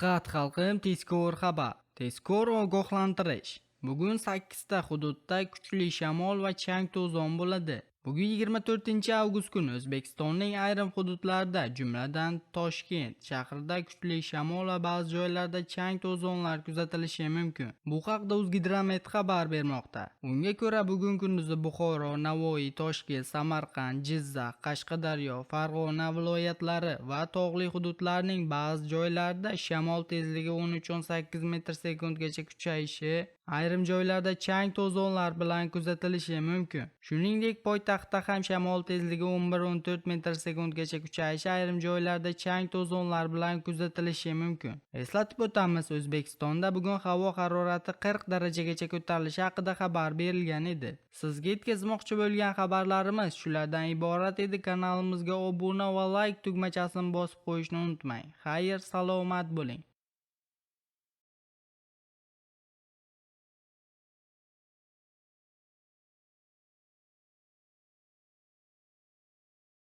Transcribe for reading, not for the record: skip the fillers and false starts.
Diqqat xalqim, tezkor xabar. Tezkor ogohlantirish. Bugun 8 ta hududda kuchli shamol va chang to'zon bo'ladi. Bugun 24-avgust kuni O'zbekistonning ayrim hududlarida, jumladan Toshkent shahrida kuchli shamol va ba'zi joylarda chang to'zonlar kuzatilishi mumkin. Bu haqda O'zgidromet xabar bermoqda. Unga ko'ra, bugun kunduzi Buxoro, Navoiy, Toshkent, Samarqand, Jizzax, Qashqadaryo, Farg'ona viloyatlari va tog'li hududlarning ba'zi joylarida shamol tezligi 13-18 metr/sekundgacha kuchayishi, ayrim joylarda chang to'zonlar bilan kuzatilishi mumkin. Shuningdek, poytaxtda ham shamol tezligi 11-14 metr/sekundgacha kuchayishi, ayrim joylarda chang to'zonlar bilan kuzatilishi mumkin. Eslatib o'tamiz, O'zbekistonda bugun havo harorati 40 darajagacha ko'tarilishi haqida xabar berilgan edi. Sizga yetkazmoqchi bo'lgan xabarlarimiz shulardan iborat edi. Kanalimizga obuna va like tugmachasini bosib qo'yishni unutmang. Xayr, salomat bo'ling.